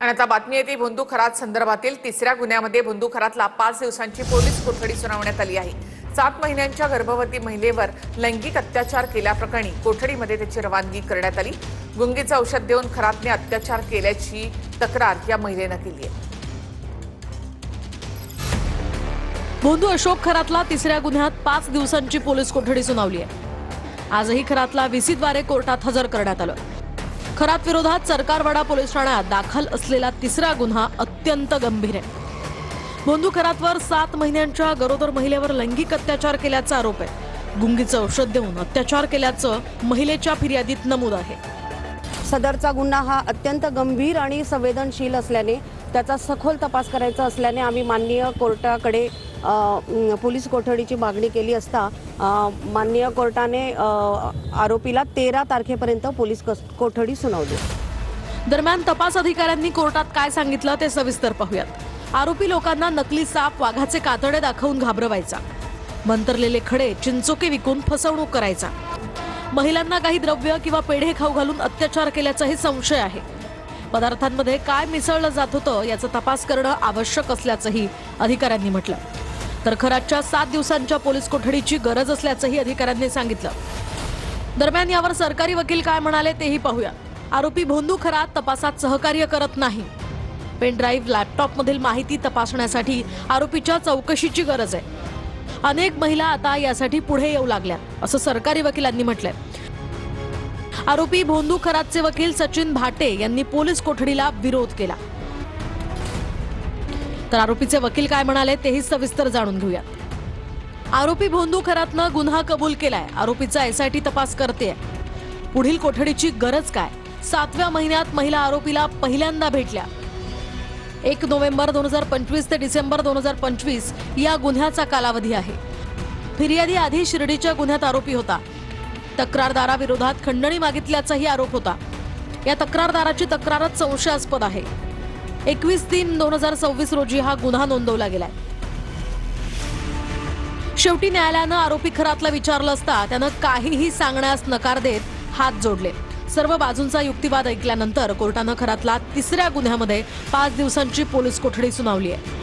आणि आता बातमी येते भोंदू खरात संदर्भातील तिसऱ्या गुन्ह्यामध्ये भोंदू खरातला 5 दिवसांची पोलीस कोठडी सुनावण्यात आली आहे। 7 महिन्यांच्या गर्भवती महिलेवर लैंगिक अत्याचार केल्याप्रकरणी कोठडीमध्ये त्याची रवानगी करण्यात आली। गुंगीचं औषध देऊन खरातने अत्याचार केल्याची तक्रार या महिलेने केली आहे। भोंदू अशोक खरातला तिसऱ्या गुन्ह्यात 5 दिवसांची पोलीस कोठडी सुनावली आहे। आजही खरातला व्हीसीद्वारे कोर्टात हजर करण्यात आलं। खरात विरोधात सरकारवाडा पोलीस ठाण्यात दाखल असलेला तिसरा गुन्हा अत्यंत गंभीर आहे। भोंदू खरातवर 7 महिन्यांच्या गरोदर महिलेवर लैंगिक अत्याचार केल्याचा आरोप आहे। गुंगीचं औषध देऊन अत्याचार केल्याचं महिलेच्या फिर्यादीत नमूद आहे। सदरचा गुन्हा हा अत्यंत गंभीर आणि संवेदनशील असल्याने त्याचा सखोल तपास करायचा असल्याने आम्ही माननीय कोर्टाकडे पोलीस कोठडीची मागणी केली असता माननीय कोर्टाने आरोपीला 13 तारखेपर्यंत पोलीस कोठडी सुनावली। दरम्यान तपास अधिकाऱ्यांनी कोर्टात काय सांगितलं ते सविस्तर पाहूयात। आरोपी लोकांना नकली साप, वाघाचे कातडे दाखवून घाबरवायचा, मंतरलेले खडे, चिंचोके विकून फसवणूक करायचा, महिलांना काही द्रव्य किंवा पेढे खाऊ घालून अत्याचार केल्याचाही संशय आहे। पदार्थांमध्ये काय मिसळलं जात होतं याचा तपास करणं आवश्यक असल्याचंही अधिकाऱ्यांनी म्हटलं। तर खरातच्या 7 दिवसांच्या पोलीस कोठडीची गरज असल्याचंही अधिकाऱ्यांनी सांगितलं। दरम्यान यावर सरकारी वकील काय म्हणाले तेही पाहूया। आरोपी भोंदू खरात तपासात सहकार्य करत नाही। पेन ड्राईव्ह, लॅपटॉपमधील माहिती तपासण्यासाठी आरोपीच्या चौकशीची गरज आहे। अनेक महिला आता यासाठी पुढे येऊ लागल्या असं सरकारी वकिलांनी म्हटलंय। आरोपी भोंदू खरातचे वकील सचिन भाटे यांनी पोलीस कोठडीला विरोध केला। तर आरोपीचे वकील काय म्हणाले तेही सविस्तर जाणून घेऊया। आरोपी भोंदू खरातनं गुन्हा कबूल केलाय। आरोपीचा एसआयटी तपास करतेय। पुढील कोठडीची गरज काय? 7व्या महिन्यात महिला आरोपीला पहिल्यांदा भेटल्या। 1 नोव्हेंबर 2025 ते डिसेंबर 2025 या गुन्ह्याचा कालावधी आहे। फिर्यादी आधी शिर्डीच्या गुन्ह्यात आरोपी होता। तक्रारदाराविरोधात खंडणी मागितल्याचाही आरोप होता। या तक्रारदाराची तक्रारच संशयास्पद आहे। 21/3/2026 रोजी हा गुन्हा नोंदवला गेलाय। शेवटी न्यायालयानं आरोपी खरातला विचारलं असता त्यानं काहीही सांगण्यास नकार देत हात जोडले। सर्व बाजूंचा युक्तिवाद ऐकल्यानंतर कोर्टानं खरातला तिसऱ्या गुन्ह्यामध्ये 5 दिवसांची पोलीस कोठडी सुनावली आहे।